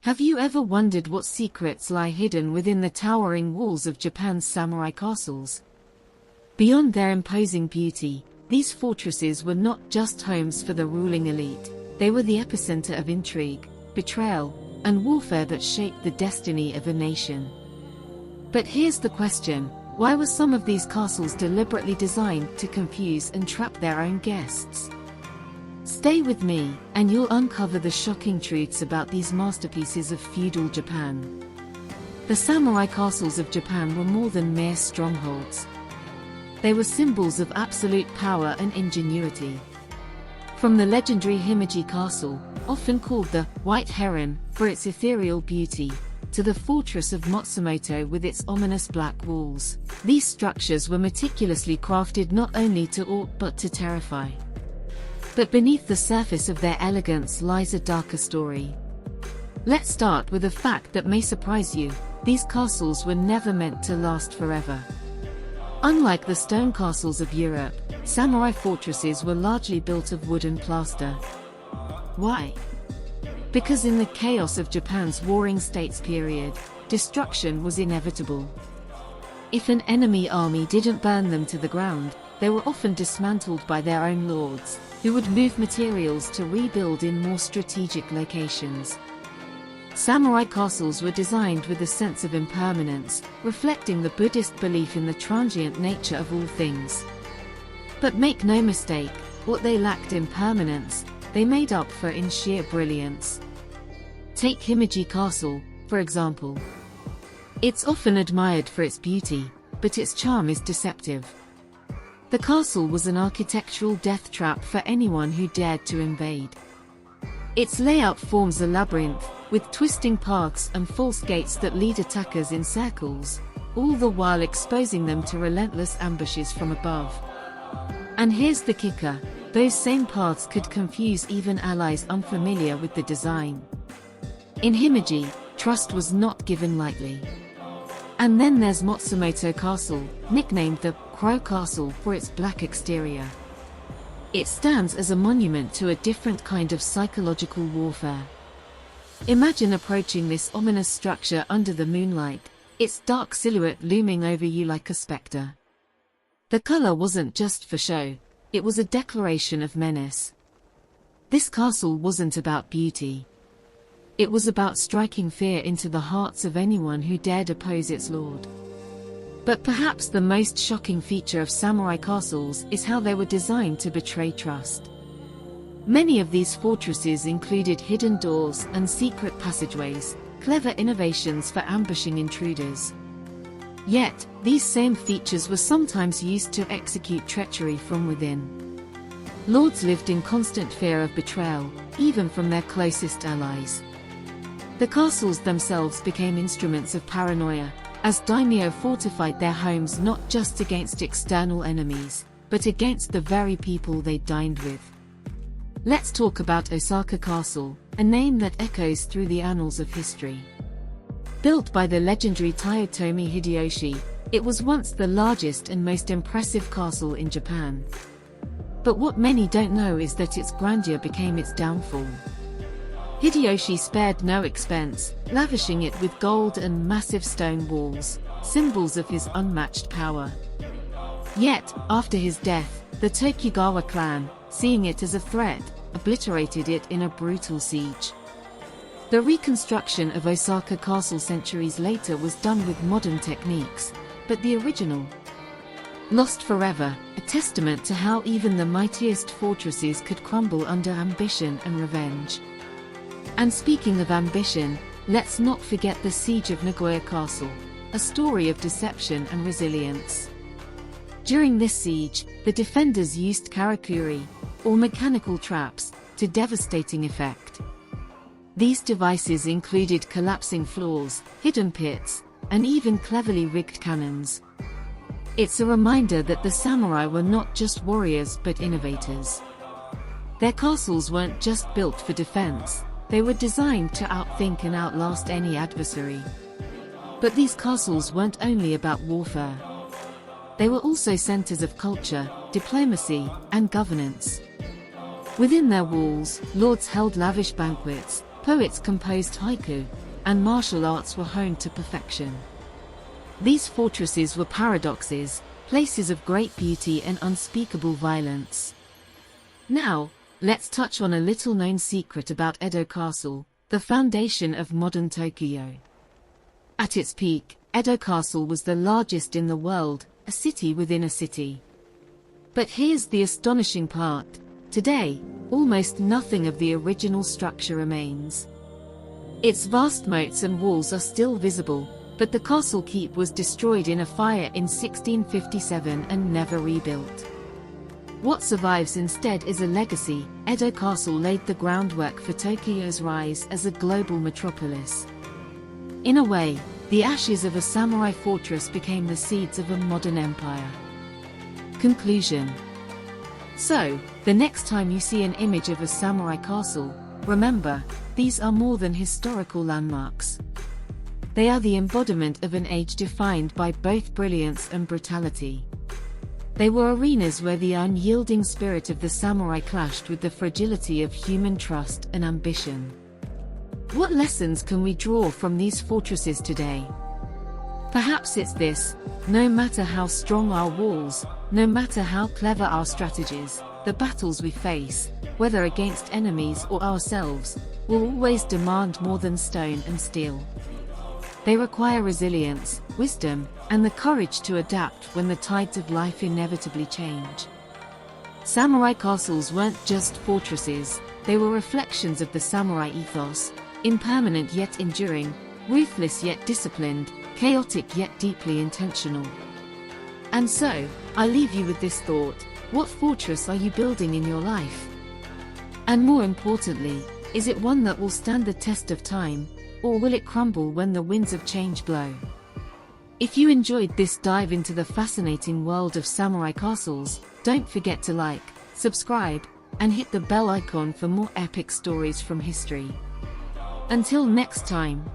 Have you ever wondered what secrets lie hidden within the towering walls of Japan's samurai castles? Beyond their imposing beauty, these fortresses were not just homes for the ruling elite, they were the epicenter of intrigue, betrayal, and warfare that shaped the destiny of a nation. But here's the question, why were some of these castles deliberately designed to confuse and trap their own guests? Stay with me, and you'll uncover the shocking truths about these masterpieces of feudal Japan. The samurai castles of Japan were more than mere strongholds. They were symbols of absolute power and ingenuity. From the legendary Himeji Castle, often called the White Heron for its ethereal beauty, to the fortress of Matsumoto with its ominous black walls, these structures were meticulously crafted not only to awe but to terrify. But beneath the surface of their elegance lies a darker story. Let's start with a fact that may surprise you: these castles were never meant to last forever. Unlike the stone castles of Europe, samurai fortresses were largely built of wood and plaster. Why? Because in the chaos of Japan's warring states period, destruction was inevitable. If an enemy army didn't burn them to the ground, they were often dismantled by their own lords, who would move materials to rebuild in more strategic locations. Samurai castles were designed with a sense of impermanence, reflecting the Buddhist belief in the transient nature of all things. But make no mistake, what they lacked in permanence, they made up for in sheer brilliance. Take Himeji Castle, for example. It's often admired for its beauty, but its charm is deceptive. The castle was an architectural death trap for anyone who dared to invade. Its layout forms a labyrinth, with twisting paths and false gates that lead attackers in circles, all the while exposing them to relentless ambushes from above. And here's the kicker: those same paths could confuse even allies unfamiliar with the design. In Himeji, trust was not given lightly. And then there's Matsumoto Castle, nicknamed the Crow Castle for its black exterior. It stands as a monument to a different kind of psychological warfare. Imagine approaching this ominous structure under the moonlight, its dark silhouette looming over you like a specter. The color wasn't just for show, it was a declaration of menace. This castle wasn't about beauty. It was about striking fear into the hearts of anyone who dared oppose its lord. But perhaps the most shocking feature of samurai castles is how they were designed to betray trust. Many of these fortresses included hidden doors and secret passageways, clever innovations for ambushing intruders. Yet, these same features were sometimes used to execute treachery from within. Lords lived in constant fear of betrayal, even from their closest allies. The castles themselves became instruments of paranoia, as daimyo fortified their homes not just against external enemies, but against the very people they dined with. Let's talk about Osaka Castle, a name that echoes through the annals of history. Built by the legendary Toyotomi Hideyoshi, it was once the largest and most impressive castle in Japan. But what many don't know is that its grandeur became its downfall. Hideyoshi spared no expense, lavishing it with gold and massive stone walls, symbols of his unmatched power. Yet, after his death, the Tokugawa clan, seeing it as a threat, obliterated it in a brutal siege. The reconstruction of Osaka Castle centuries later was done with modern techniques, but the original, lost forever, a testament to how even the mightiest fortresses could crumble under ambition and revenge. And speaking of ambition, let's not forget the siege of Nagoya Castle, a story of deception and resilience. During this siege, the defenders used karakuri, or mechanical traps, to devastating effect. These devices included collapsing floors, hidden pits, and even cleverly rigged cannons. It's a reminder that the samurai were not just warriors but innovators. Their castles weren't just built for defense, they were designed to outthink and outlast any adversary. But these castles weren't only about warfare. They were also centers of culture, diplomacy, and governance. Within their walls, lords held lavish banquets, Poets composed haiku, and martial arts were honed to perfection. These fortresses were paradoxes, places of great beauty and unspeakable violence. Now, let's touch on a little-known secret about Edo Castle, the foundation of modern Tokyo. At its peak, Edo Castle was the largest in the world, a city within a city. But here's the astonishing part. Today, almost nothing of the original structure remains. Its vast moats and walls are still visible, but the castle keep was destroyed in a fire in 1657 and never rebuilt. What survives instead is a legacy. Edo Castle laid the groundwork for Tokyo's rise as a global metropolis. In a way, the ashes of a samurai fortress became the seeds of a modern empire. Conclusion. So, the next time you see an image of a samurai castle, remember, these are more than historical landmarks. They are the embodiment of an age defined by both brilliance and brutality. They were arenas where the unyielding spirit of the samurai clashed with the fragility of human trust and ambition. What lessons can we draw from these fortresses today? Perhaps it's this: no matter how strong our walls, no matter how clever our strategies, the battles we face, whether against enemies or ourselves, will always demand more than stone and steel. They require resilience, wisdom, and the courage to adapt when the tides of life inevitably change. Samurai castles weren't just fortresses, they were reflections of the samurai ethos, impermanent yet enduring, ruthless yet disciplined, chaotic yet deeply intentional. And so, I leave you with this thought: what fortress are you building in your life? And more importantly, is it one that will stand the test of time, or will it crumble when the winds of change blow? If you enjoyed this dive into the fascinating world of samurai castles, don't forget to like, subscribe, and hit the bell icon for more epic stories from history. Until next time.